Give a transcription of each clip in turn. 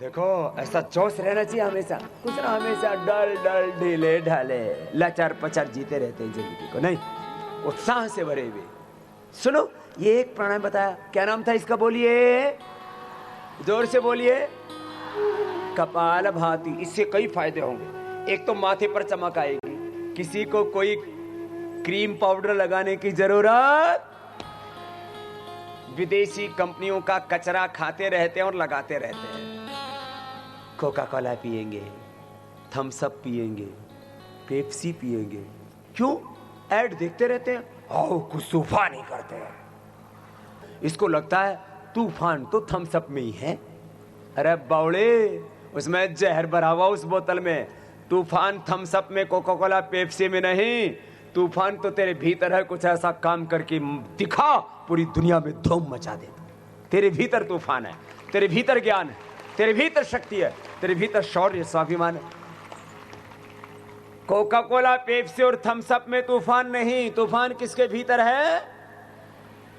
देखो ऐसा जोश रहना चाहिए हमेशा, कुछ ना हमेशा डल डल ढीले ढाले लचर पचर जीते रहते हैं जिंदगी को, नहीं, उत्साह से भरे हुए। सुनो, ये एक प्राणायाम बताया, क्या नाम था इसका, बोलिए, जोर से बोलिए, कपालभाति। इससे कई फायदे होंगे। एक तो माथे पर चमक आएगी, किसी को कोई क्रीम पाउडर लगाने की जरूरत, विदेशी कंपनियों का कचरा खाते रहते हैं और लगाते रहते हैं। कोका कोला पिएंगे, थम्स अप पिएंगे, पेप्सी पिएंगे, क्यों? ऐड देखते रहते हैं, आओ कुछ तूफान ही करते हैं। इसको लगता है तूफान तो थम्स अप में ही है। अरे बावड़े, उसमें जहर भरा हुआ उस बोतल में। तूफान थम्स अप में, कोका कोला पेप्सी में नहीं। तूफान तो तेरे भीतर है। कुछ ऐसा काम करके दिखा, पूरी दुनिया में धूम मचा दे। तेरे भीतर तूफान है, तेरे भीतर ज्ञान है, तेरे भीतर शक्ति है, तेरे भीतर शौर्य स्वाभिमान है। कोका कोला पेप्सी और थम्स अप में तूफान नहीं। तूफान किसके भीतर है?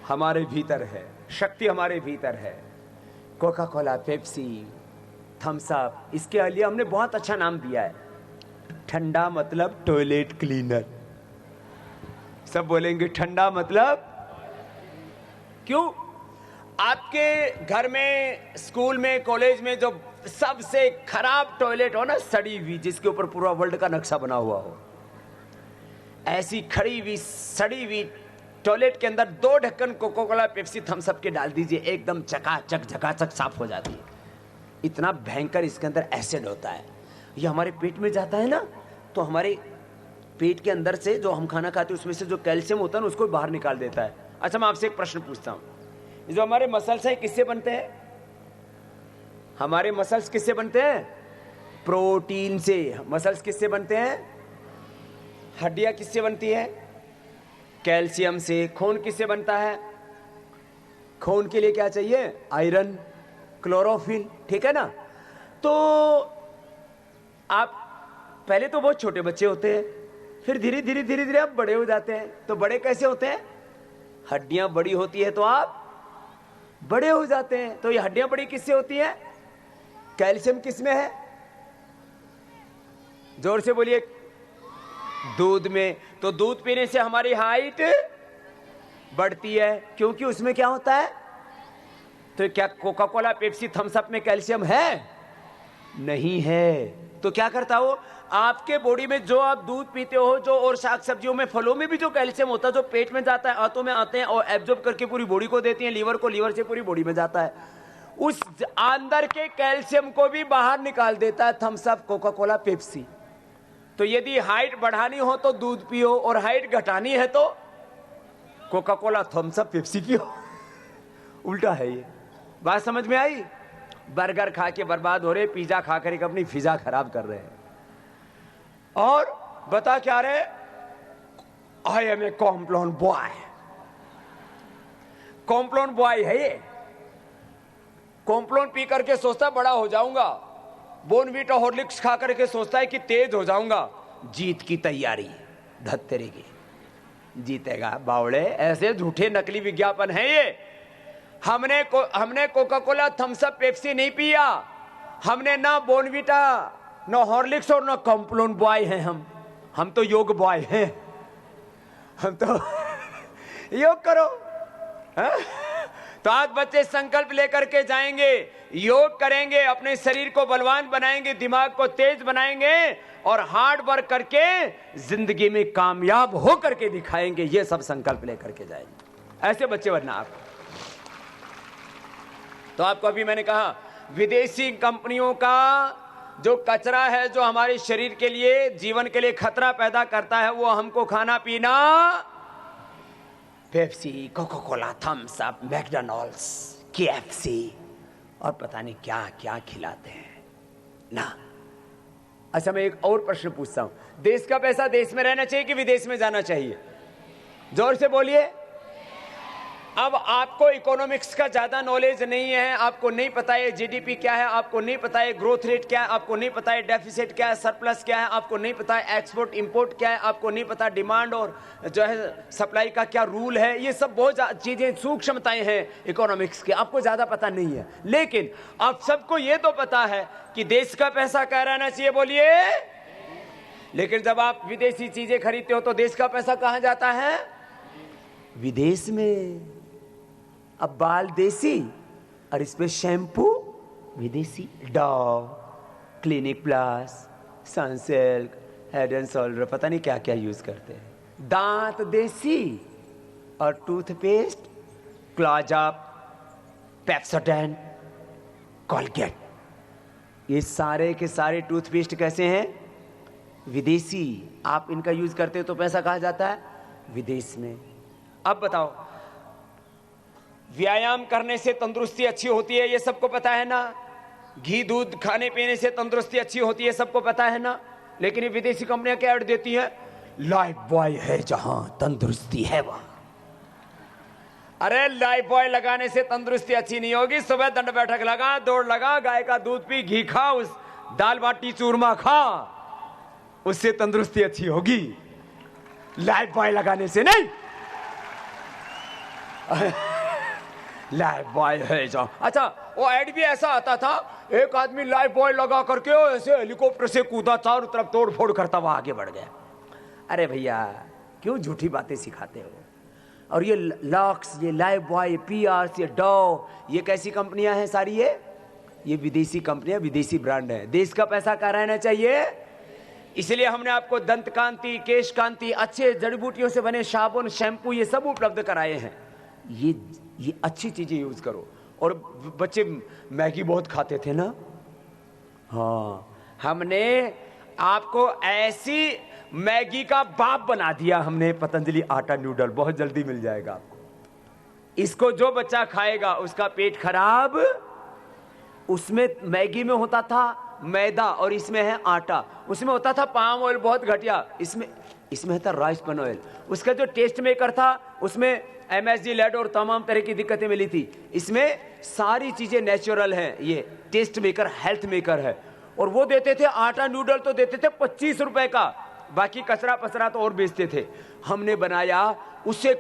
हमारे भीतर है। शक्ति हमारे भीतर है। Coca Cola Pepsi Thums Up, इसके लिए हमने बहुत अच्छा नाम दिया है, ठंडा मतलब टॉयलेट क्लीनर। सब बोलेंगे ठंडा मतलब, क्यों? आपके घर में, स्कूल में, कॉलेज में जो सबसे खराब टॉयलेट हो ना, सड़ी हुई, जिसके ऊपर पूरा वर्ल्ड का नक्शा बना हुआ हो, ऐसी खड़ी हुई सड़ी हुई टॉयलेट के अंदर 2 ढक्कन Coca Cola Pepsi Thums Up के डाल दीजिए, एकदम चकाचक साफ हो जाती है। इतना भयंकर इसके अंदर एसिड होता है। ये हमारे पेट में जाता है ना, तो हमारे पेट के अंदर से जो हम खाना खाते हैं उसमें से जो कैल्शियम होता है ना, उसको बाहर निकाल देता है। अच्छा, मैं आपसे एक प्रश्न पूछता हूं, जो हमारे मसल्स हैं किससे बनते हैं? हमारे मसल्स किससे बनते हैं? प्रोटीन से। मसल्स किससे बनते हैं? हड्डियां किससे बनती है? कैल्शियम से। खून किससे बनता है? खून के लिए क्या चाहिए? आयरन, क्लोरोफिल, ठीक है ना? तो आप पहले तो बहुत छोटे बच्चे होते हैं, फिर धीरे धीरे आप बड़े हो जाते हैं। तो बड़े कैसे होते हैं? हड्डियां बड़ी होती है तो आप बड़े हो जाते हैं। तो ये हड्डियां बड़ी किससे होती है? कैल्शियम किसमें है? जोर से बोलिए। दूध में। तो दूध पीने से हमारी हाइट बढ़ती है, क्योंकि उसमें क्या होता है? तो क्या Coca Cola Pepsi Thums Up में कैल्शियम है? नहीं है। तो क्या करता हो? आपके बॉडी में जो आप दूध पीते हो, जो और शाक सब्जियों में, फलों में भी जो कैल्शियम होता है, जो पेट में जाता है, आंतों में आते हैं और एब्जॉर्ब करके पूरी बॉडी को देती हैं, लीवर को, लीवर से पूरी बॉडी में जाता है। उस अंदर के कैल्शियम को भी बाहर निकाल देता है Thums Up, Coca Cola Pepsi. तो यदि हाइट बढ़ानी हो तो दूध पियो, और हाइट घटानी है तो Coca Cola Thums Up Pepsi पियो। उल्टा है ये। बात समझ में आई? बर्गर खा के बर्बाद हो रहे, पिज्जा खा कर अपनी फिजा खराब कर रहे हैं। और बता क्या रहे? I am a Complan boy. Complan boy है ये। कॉम्प्लोन पी करके सोचता बड़ा हो जाऊंगा, बोर्नवीटा हॉर्लिक्स खा करके सोचता है कि तेज हो जाऊंगा। जीत की तैयारी, धत्तेरे की। जीतेगा बावड़े, ऐसे झूठे नकली विज्ञापन है ये। हमने Coca Cola Thums Up Pepsi नहीं पिया, हमने ना बोर्नवीटा, ना हॉर्लिक्स और ना कॉम्प्लोन बॉय हैं हम तो योग बॉय हैं। हम तो योग करो, हा? तो आज बच्चे संकल्प लेकर के जाएंगे, योग करेंगे, अपने शरीर को बलवान बनाएंगे, दिमाग को तेज बनाएंगे और हार्ड वर्क करके जिंदगी में कामयाब हो करके दिखाएंगे। ये सब संकल्प लेकर के जाएंगे। ऐसे बच्चे बनना आप। तो आपको अभी मैंने कहा, विदेशी कंपनियों का जो कचरा है, जो हमारे शरीर के लिए, जीवन के लिए खतरा पैदा करता है, वो हमको खाना पीना Pepsi, Coca Cola, Thums Up, McDonald's, KFC और पता नहीं क्या क्या खिलाते हैं ना। अच्छा, मैं एक और प्रश्न पूछता हूं, देश का पैसा देश में रहना चाहिए कि विदेश में जाना चाहिए? जोर से बोलिए। अब आपको इकोनॉमिक्स का ज्यादा नॉलेज नहीं है, आपको नहीं पता है जीडीपी क्या है, आपको नहीं पता है ग्रोथ रेट क्या है, आपको नहीं पता है डेफिसिट क्या है, सरप्लस क्या है, आपको नहीं पता है एक्सपोर्ट इंपोर्ट क्या है, आपको नहीं पता डिमांड और जो है सप्लाई का क्या रूल है। ये सब बहुत चीजें सूक्ष्मताएं हैं इकोनॉमिक्स की, आपको ज्यादा पता नहीं है। लेकिन आप सबको ये तो पता है कि देश का पैसा कहाँ रहना चाहिए, बोलिए। लेकिन जब आप विदेशी चीजें खरीदते हो तो देश का पैसा कहाँ जाता है? विदेश में। अब बाल देसी और इस पे शैम्पू विदेशी, Dow, clinic plus, Sunsilk, head and shoulder, पता नहीं क्या क्या यूज करते हैं। दांत देसी और टूथपेस्ट क्लोजअप, पेप्सोडेंट, कोलगेट, ये सारे के सारे टूथपेस्ट कैसे हैं? विदेशी। आप इनका यूज करते हो तो पैसा कहाँ जाता है? विदेश में। अब बताओ, व्यायाम करने से तंदुरुस्ती अच्छी होती है, ये सबको पता है ना। घी दूध खाने पीने से तंदुरुस्ती अच्छी होती है, सबको पता है ना। लेकिन ये विदेशी कंपनियां क्या ऐड देती हैं? लाइफ बॉय है जहां तंदुरुस्ती है वहां। अरे लाइफ बॉय लगाने से तंदुरुस्ती अच्छी नहीं होगी। सुबह दंड बैठक लगा, दौड़ लगा, गाय का दूध पी, घी खा, उस दाल बाटी चूरमा खा, उससे तंदुरुस्ती अच्छी होगी, लाइफ बॉय लगाने से नहीं। लाइफ बॉय है जो, अच्छा वो ऐड भी ऐसा आता था, एक आदमी लाइफ बॉय लगा करके ऐसे हेलीकॉप्टर से कूदा, चारों तरफ तोड़ फोड़ करता हुआ आगे बढ़ गया। अरे भैया क्यों झूठी बातें सिखाते हो? और ये लॉक्स, ये लाइफ बॉय, पीआर्स, ये डॉव, ये कैसी कंपनियां हैं सारी? ये विदेशी कंपनियां, विदेशी ब्रांड है। देश का पैसा कहाँ रहना चाहिए? इसलिए हमने आपको दंत कांति, केश कांति, अच्छे जड़ी बूटियों से बने साबुन, शैम्पू, ये सब उपलब्ध कराए हैं। ये अच्छी चीजें यूज करो। और बच्चे मैगी बहुत खाते थे ना, हाँ, हमने आपको ऐसी मैगी का बाप बना दिया हमने, पतंजलि आटा नूडल, बहुत जल्दी मिल जाएगा आपको। इसको जो बच्चा खाएगा उसका पेट खराब। उसमें मैगी में होता था मैदा और इसमें है आटा। उसमें होता था पाम ऑयल, बहुत घटिया, इसमें था राइस पन ऑयल। उसका जो टेस्ट मेकर था उसमें MSG लेड और तमाम तरह की दिक्कतें मिली थी। इसमें सारी चीजें नेचुरल हैं। ये टेस्ट मेकर, हेल्थ मेकर है। और वो देते थे आटा नूडल, तो देते थे 25 रुपए का, बाकी कचरा पचरा तो और बेचते थे। हमने बनाया उससे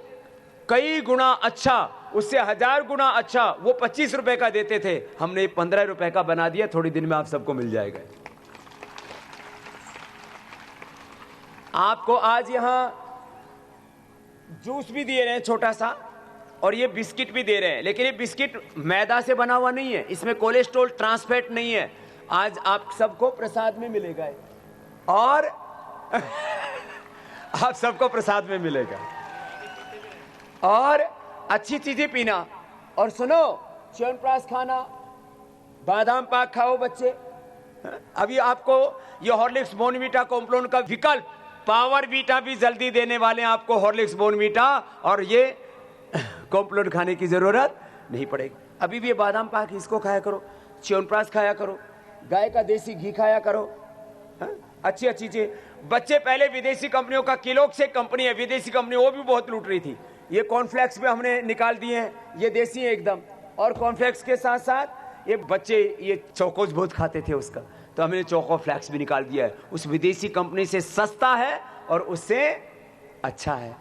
कई गुना अच्छा, उससे 1000 गुना अच्छा। वो 25 रुपए का देते थे, हमने 15 रुपए का बना दिया। थोड़ी दिन में आप सबको मिल जाएगा। आपको आज यहां जूस भी दे रहे हैं छोटा सा, और ये बिस्किट भी दे रहे हैं। लेकिन ये बिस्किट मैदा से बना हुआ नहीं है, इसमें कोलेस्ट्रॉल, ट्रांसफैट नहीं है। आज आप सबको प्रसाद में मिलेगा, और आप सबको प्रसाद में मिलेगा। और अच्छी चीजें पीना, और सुनो, च्यवनप्राश खाना, बादाम पाक खाओ बच्चे। अभी आपको ये हॉर्लिक्स बोर्नवीटा कॉम्प्लान का विकल्प, पावर वीटा भी जल्दी देने वाले हैं आपको, हॉर्लिक्स बोर्नवीटा, और ये कॉम्प्लान खाने की जरूरत नहीं पड़ेगी। अभी भी ये बादाम पाक, इसको खाया करो, च्यवनप्राश खाया करो, गाय का देसी घी खाया करो, अच्छी अच्छी चीजें। बच्चे पहले विदेशी कंपनियों का, किलोग से कंपनी है विदेशी कंपनी, वो भी बहुत लूट रही थी। ये कॉर्नफ्लेक्स भी हमने निकाल दिए हैं, ये देसी है एकदम। और कॉर्नफ्लेक्स के साथ साथ ये बच्चे ये चोकोज बहुत खाते थे उसका, तो हमने चोको फ्लैक्स भी निकाल दिया है। उस विदेशी कंपनी से सस्ता है और उससे अच्छा है।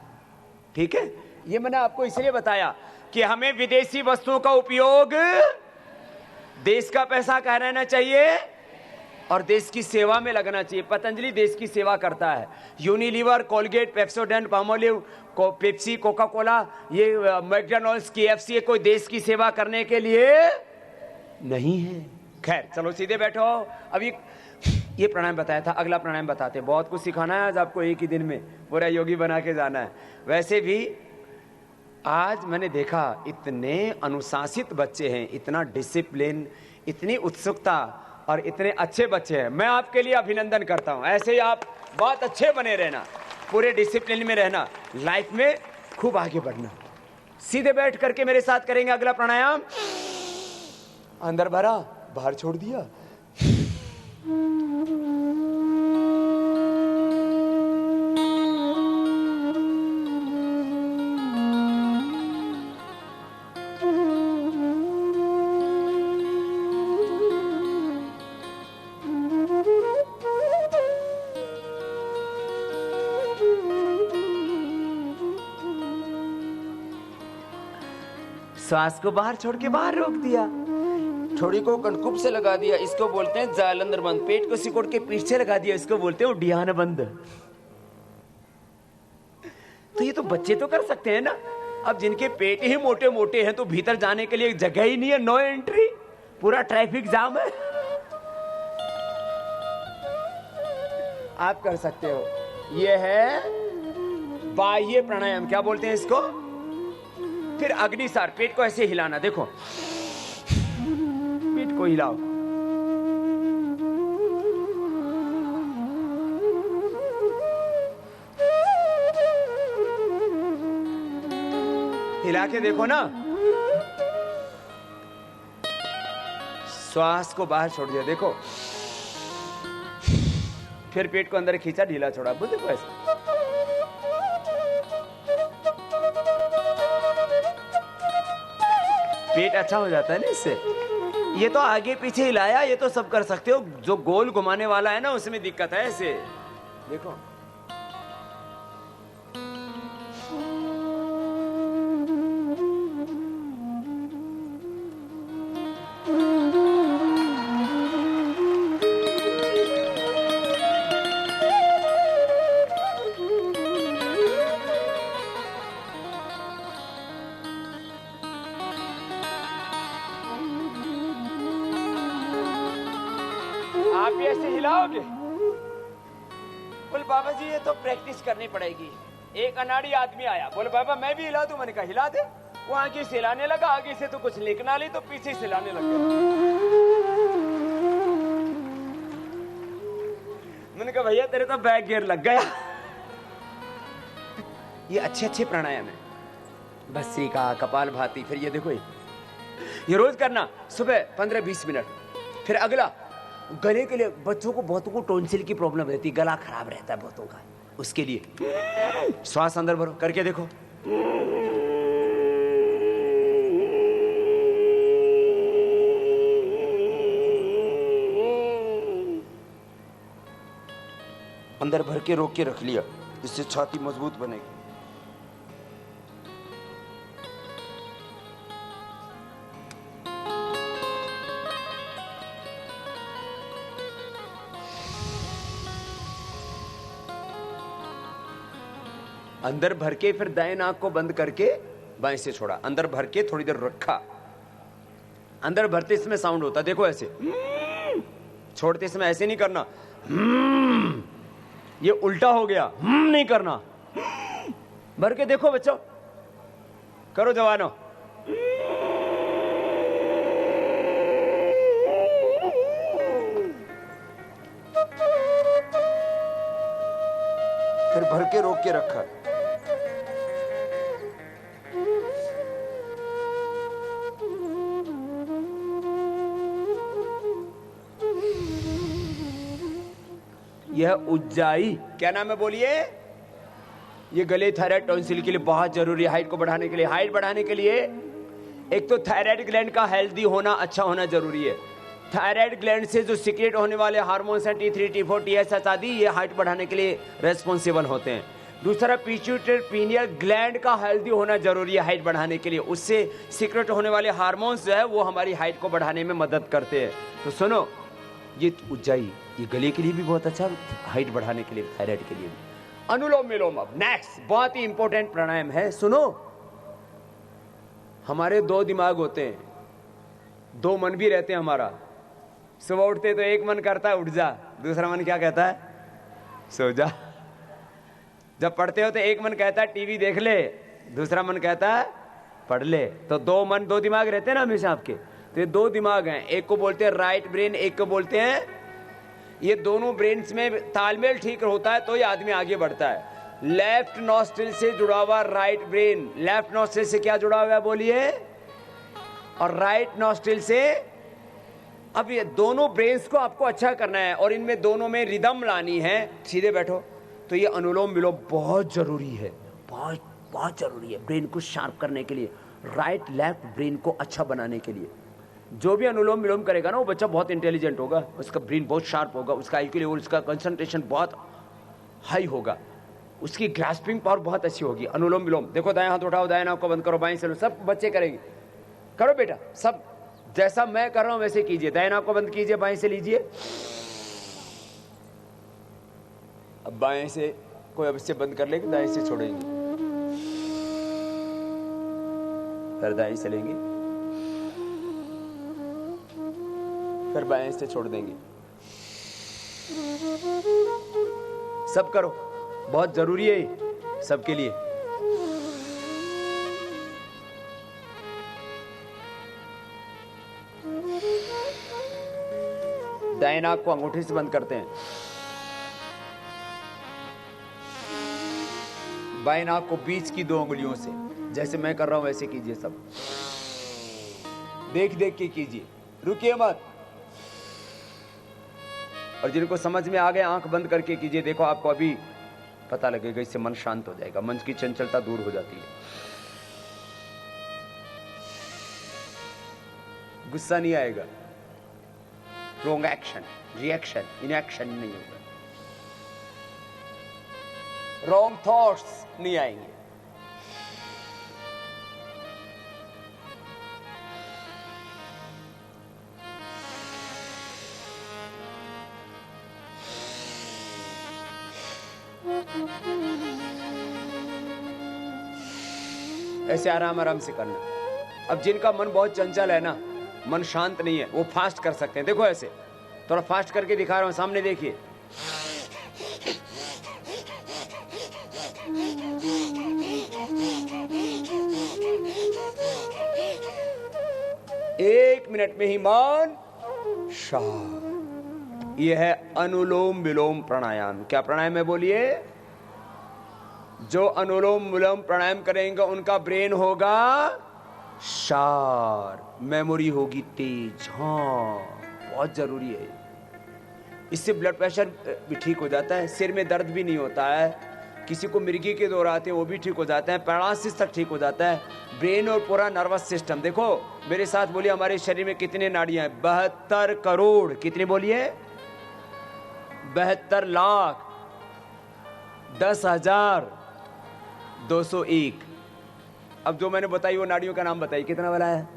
ठीक है, ये मैंने आपको इसलिए बताया कि हमें विदेशी वस्तुओं का उपयोग, देश का पैसा कहाँ रहना चाहिए और देश की सेवा में लगना चाहिए। पतंजलि देश की सेवा करता है। Unilever, Colgate, Pepsodent, Palmolive, Pepsi, Coca Cola, ये मैकडॉनल्ड्स, KFC, ये कोई देश की सेवा करने के लिए नहीं है। खैर चलो सीधे बैठो। अभी ये प्राणायाम बताया था, अगला प्राणायाम बताते। बहुत कुछ सिखाना है आज आपको, एक ही दिन में पूरा योगी बना के जाना है। वैसे भी आज मैंने देखा इतने अनुशासित बच्चे हैं, इतना डिसिप्लिन, इतनी उत्सुकता, और इतने अच्छे बच्चे हैं। मैं आपके लिए अभिनंदन करता हूं। ऐसे ही आप बहुत अच्छे बने रहना, पूरे डिसिप्लिन में रहना, लाइफ में खूब आगे बढ़ना। सीधे बैठ करके मेरे साथ करेंगे अगला प्राणायाम। अंदर भरा, बाहर छोड़ दिया। श्वास को बाहर छोड़ के बाहर रोक दिया, थोड़ी को कणकुब से लगा दिया, इसको बोलते हैं जालंधर बंद। पेट को सिकोड़ के पीठ से लगा दिया, इसको बोलते हैं उड्डयन बंद। तो ये तो बच्चे तो कर सकते हैं ना। अब जिनके पेट ही मोटे मोटे हैं तो भीतर जाने के लिए जगह ही नहीं है, नो एंट्री, पूरा ट्रैफिक जाम है। आप कर सकते हो। ये है बाह्य प्राणायाम, क्या बोलते हैं इसको? फिर अग्निसार, पेट को ऐसे हिलाना, देखो पेट को हिलाओ, हिला के देखो ना, श्वास को बाहर छोड़ दिया, देखो फिर पेट को अंदर खींचा, ढीला छोड़ा, बुद्ध देखो ऐसे। पेट अच्छा हो जाता है ना इससे। ये तो आगे पीछे हिलाया, ये तो सब कर सकते हो। जो गोल घुमाने वाला है ना उसमें दिक्कत है, ऐसे देखो। आप भी ऐसे हिलाओगे? बोल बाबा जी ये तो प्रैक्टिस करनी पड़ेगी। एक अनाड़ी आदमी आया, बोले बाबा मैं भी हिला दूं। मैंने कहा हिला दे। वो आगे से हिलाने लगा, आगे से तो कुछ लिखना नहीं तो पीछे से हिलाने लग गया। मैंने कहा भैया तेरे तो बैक गियर लग गया। ये अच्छे अच्छे प्राणायाम है, भस्त्रिका, कपालभाति। फिर ये देखो, ये रोज करना, सुबह 15-20 मिनट। फिर अगला गले के लिए, बच्चों को बहुतों को टोंसिल की प्रॉब्लम रहती है, गला खराब रहता है बहुतों का, उसके लिए श्वास अंदर भरो, करके देखो। अंदर भर के रोक के रख लिया, इससे छाती मजबूत बनेगी। अंदर भर के फिर दाएं नाक को बंद करके बाएं से छोड़ा, अंदर भर के थोड़ी देर रखा। अंदर भरते इसमें साउंड होता, देखो ऐसे। छोड़ते इसमें ऐसे नहीं करना, ये उल्टा हो गया, नहीं करना। भर के देखो बच्चों, करो जवानों। फिर भर के रोक के रखा। यह उज्जाई, क्या नाम है बोलिए? ये गले थायराइड टॉन्सिल के लिए बहुत जरूरी है, हाइट को बढ़ाने के लिए। हाइट बढ़ाने के लिए एक तो थायराइड ग्लैंड का हेल्दी होना, अच्छा होना जरूरी है। थायराइड ग्लैंड से जो सीक्रेट होने वाले हार्मोन्स हैं T3, T4, TSH आदि, ये हाइट बढ़ाने के लिए रेस्पॉन्सिबल होते हैं। दूसरा, पिट्यूटरी पीनियल ग्लैंड का हेल्दी होना जरूरी है हाइट बढ़ाने के लिए। उससे सीक्रेट होने वाले हार्मोन्स जो है वो हमारी हाइट को बढ़ाने में मदद करते हैं। तो सुनो, ये उज्जाई, ये गले के लिए भी बहुत अच्छा, हाइट बढ़ाने के लिए, थायराइड के लिए भी। अनुलोम विलोम, अब नेक्स्ट बहुत ही इंपॉर्टेंट प्राणायाम है। सुनो, हमारे दो दिमाग होते हैं, दो मन भी रहते हैं हमारा। सुबह उठते तो एक मन करता है उठ जा, दूसरा मन क्या कहता है? सो जा। जब पढ़ते हो तो एक मन कहता है टीवी देख ले, दूसरा मन कहता है पढ़ ले। तो दो मन, दो दिमाग रहते हैं ना हमेशा आपके। तो ये दो दिमाग हैं, एक को बोलते हैं राइट ब्रेन, एक को बोलते हैं, ये दोनों ब्रेन्स में तालमेल ठीक होता है तो ये आदमी आगे बढ़ता है। लेफ्ट नॉस्ट्रिल से जुड़ा हुआ राइट ब्रेन, लेफ्ट नॉस्ट्रिल से क्या जुड़ा हुआ है बोलिए? और राइट नॉस्ट्रिल से। अब ये दोनों ब्रेन्स को आपको अच्छा करना है और इनमें दोनों में रिदम लानी है। सीधे बैठो। तो ये अनुलोम विलोम बहुत जरूरी है, बहुत बहुत जरूरी है ब्रेन को शार्प करने के लिए, राइट लेफ्ट ब्रेन को अच्छा बनाने के लिए। जो भी अनुलोम विलोम करेगा ना वो बच्चा बहुत इंटेलिजेंट होगा, उसका ब्रेन बहुत शार्प होगा, उसका आईक्यू लेवल, उसका कंसंट्रेशन बहुत हाई होगा, उसकी ग्रास्पिंग पावर बहुत अच्छी होगी। अनुलोम विलोम देखो, दाएं हाथ उठाओ, दाएं नाक को बंद करो, बाएं से लो, सब बच्चे करेंगे। करो बेटा, सब जैसा मैं कर रहा हूं वैसे कीजिए। दाहिने आंख को बंद कीजिए, बाएं से लीजिए। अब बाएं से कोई अवश्य बंद कर लेंगे, दाएं से छोड़ेंगे, फिर दाएं से लेंगे, फिर बाएं से छोड़ देंगे। सब करो, बहुत जरूरी है सबके लिए। दाएं नाक को अंगूठे से बंद करते हैं, बाएं नाक को बीच की 2 उंगलियों से, जैसे मैं कर रहा हूं वैसे कीजिए। सब देख देख के कीजिए, रुकिए मत। और जिनको समझ में आ गया आंख बंद करके कीजिए। देखो आपको अभी पता लगेगा, इससे मन शांत हो जाएगा, मन की चंचलता दूर हो जाती है, गुस्सा नहीं आएगा, रॉन्ग एक्शन, रिएक्शन, इनएक्शन नहीं होगा, रॉन्ग थॉट्स नहीं आएंगे। ऐसे आराम आराम से करना। अब जिनका मन बहुत चंचल है ना, मन शांत नहीं है, वो फास्ट कर सकते हैं। देखो ऐसे थोड़ा फास्ट करके दिखा रहा हूं, सामने देखिए। एक मिनट में ही मन शांत। यह है अनुलोम विलोम प्राणायाम। क्या प्राणायाम है बोलिए? जो अनुलोम विलोम प्राणायाम करेंगे उनका ब्रेन होगा शार्प, मेमोरी होगी तेज। हाँ, बहुत जरूरी है। इससे ब्लड प्रेशर भी ठीक हो जाता है, सिर में दर्द भी नहीं होता है, किसी को मिर्गी के दौर आते हैं वो भी ठीक हो जाता है, पैरालिसिस तक ठीक हो जाता है। ब्रेन और पूरा नर्वस सिस्टम। देखो मेरे साथ बोलिए, हमारे शरीर में कितने नाड़ियां हैं? 72 करोड़। कितनी बोलिए? 72 लाख 10,201। अब जो मैंने बताई वो नाड़ियों का नाम बताइए, कितना वाला है?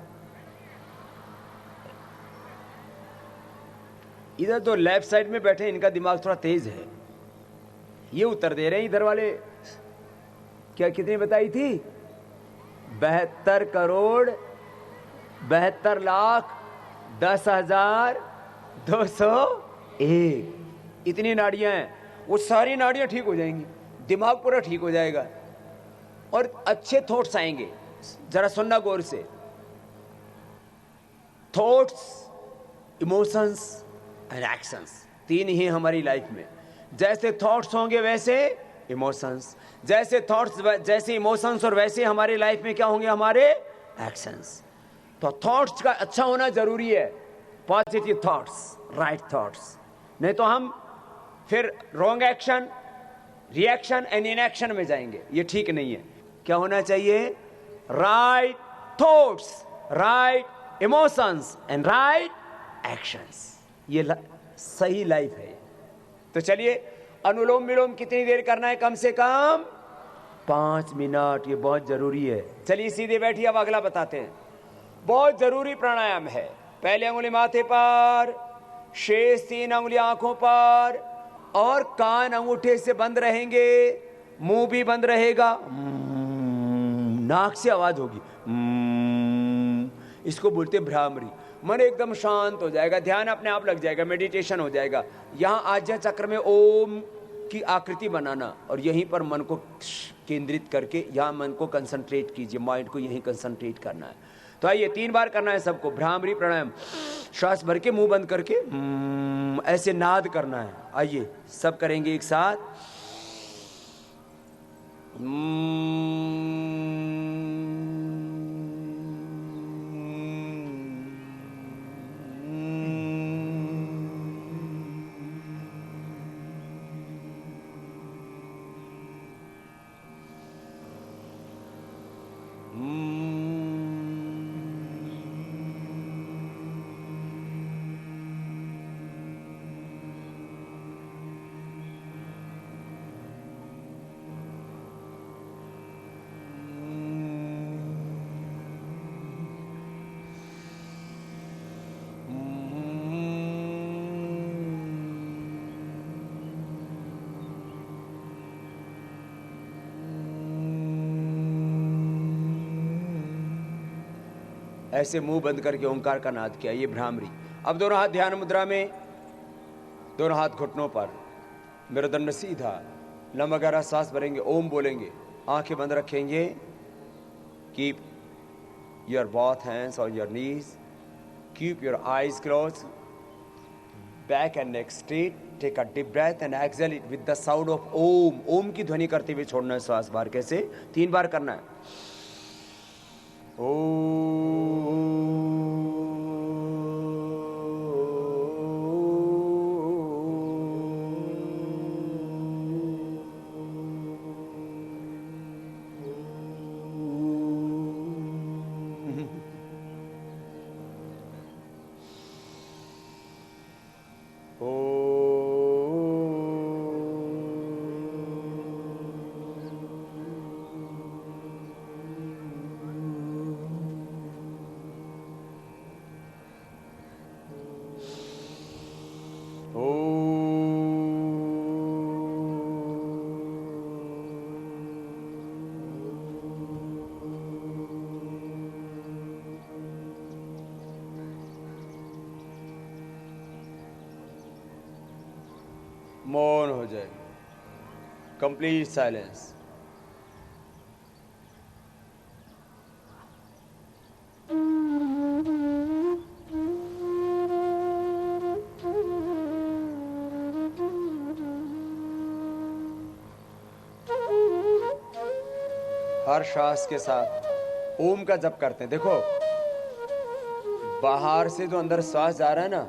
इधर तो लेफ्ट साइड में बैठे, इनका दिमाग थोड़ा तेज है, ये उत्तर दे रहे हैं। इधर वाले क्या कितनी बताई थी? 72 करोड़ 72 लाख 10,201। इतनी नाड़ियां हैं, वो सारी नाड़ियां ठीक हो जाएंगी, दिमाग पूरा ठीक हो जाएगा और अच्छे थॉट्स आएंगे। जरा सुनना गौर से। थॉट्स, इमोशंस एंड एक्शंस, 3 ही हमारी लाइफ में। जैसे थॉट्स होंगे वैसे इमोशंस, जैसे थॉट्स जैसे इमोशंस, और वैसे हमारी लाइफ में क्या होंगे? हमारे एक्शंस। तो थॉट्स का अच्छा होना जरूरी है, पॉजिटिव थॉट्स, राइट थॉट्स। नहीं तो हम फिर wrong action, reaction and inaction में जाएंगे, ये ठीक नहीं है। क्या होना चाहिए? Right thoughts, right emotions and right actions. ये सही लाइफ है। तो चलिए, अनुलोम विलोम कितनी देर करना है? कम से कम 5 मिनट। ये बहुत जरूरी है। चलिए सीधे बैठिए, अब अगला बताते हैं। बहुत जरूरी प्राणायाम है। पहले अंगुली माथे पर, शेष 3 अंगुली आंखों पर, और कान अंगूठे से बंद रहेंगे, मुंह भी बंद रहेगा, नाक से आवाज होगी। इसको बोलते भ्रामरी। मन एकदम शांत हो जाएगा, ध्यान अपने आप लग जाएगा, मेडिटेशन हो जाएगा। यहां आज्ञा चक्र में ओम की आकृति बनाना और यहीं पर मन को केंद्रित करके यहां मन को कंसंट्रेट कीजिए, माइंड को यहीं कंसंट्रेट करना है। तो आइए 3 बार करना है सबको भ्रामरी प्राणायाम। श्वास भर के, मुंह बंद करके ऐसे नाद करना है। आइए सब करेंगे एक साथ। ऐसे मुंह बंद करके ओंकार का नाद किया, ये भ्रामरी। अब दोनों हाथ ध्यान मुद्रा में, दोनों हाथ घुटनों पर, मेरुदंड सीधा, लंबा गहरा सांस भरेंगे, ओम बोलेंगे, आंखें बंद रखेंगे। Keep your both hands on your knees, keep your eyes close, back and neck straight, take a deep breath and exhale it with the sound of Om. Om की ध्वनि करते हुए छोड़ना है श्वास बाहर। कैसे? 3 बार करना है। मौन हो जाए, कंप्लीट साइलेंस। हर श्वास के साथ ओम का जप करते हैं। देखो, बाहर से जो अंदर श्वास जा रहा है ना,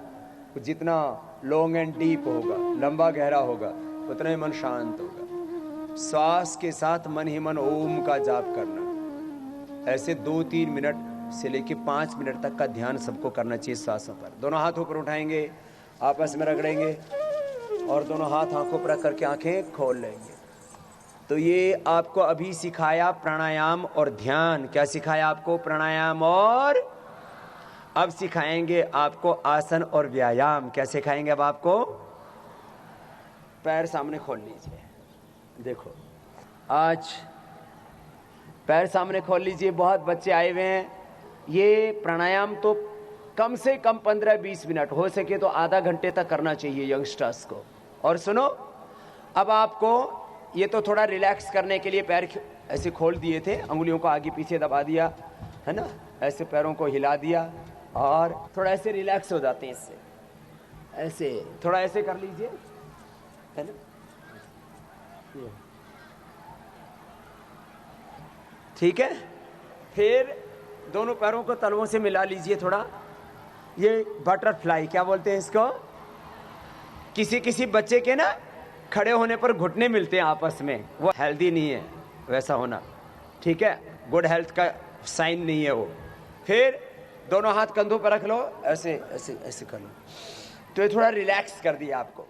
वो जितना लॉन्ग एंड डीप होगा, लंबा गहरा होगा, उतना ही मन शांत होगा। श्वास के साथ मन ही मन ओम का जाप करना। ऐसे 2-3 मिनट से लेके 5 मिनट तक का ध्यान सबको करना चाहिए श्वासों पर। दोनों हाथ ऊपर उठाएंगे, आपस में रगड़ेंगे और दोनों हाथ आंखों पर रख करके आंखें खोल लेंगे। तो ये आपको अभी सिखाया प्राणायाम और ध्यान। क्या सिखाया आपको? प्राणायाम और अब सिखाएंगे आपको आसन और व्यायाम। क्या सिखाएंगे अब आपको? पैर सामने खोल लीजिए। देखो, आज पैर सामने खोल लीजिए। बहुत बच्चे आए हुए हैं। ये प्राणायाम तो कम से कम 15-20 मिनट, हो सके तो आधा घंटे तक करना चाहिए यंगस्टर्स को। और सुनो, अब आपको ये तो थोड़ा रिलैक्स करने के लिए पैर ऐसे खोल दिए थे, अंगुलियों को आगे पीछे दबा दिया है ना, ऐसे पैरों को हिला दिया और थोड़ा ऐसे रिलैक्स हो जाते हैं इससे। ऐसे थोड़ा ऐसे कर लीजिए, है ना, ठीक है। फिर दोनों पैरों को तलवों से मिला लीजिए थोड़ा। ये बटरफ्लाई क्या बोलते हैं इसको? किसी किसी बच्चे के ना खड़े होने पर घुटने मिलते हैं आपस में, वो हेल्दी नहीं है वैसा होना, ठीक है, गुड हेल्थ का साइन नहीं है वो। फिर दोनों हाथ कंधों पर रख लो, ऐसे ऐसे ऐसे कर लो, तो ये थोड़ा रिलैक्स कर दिया आपको।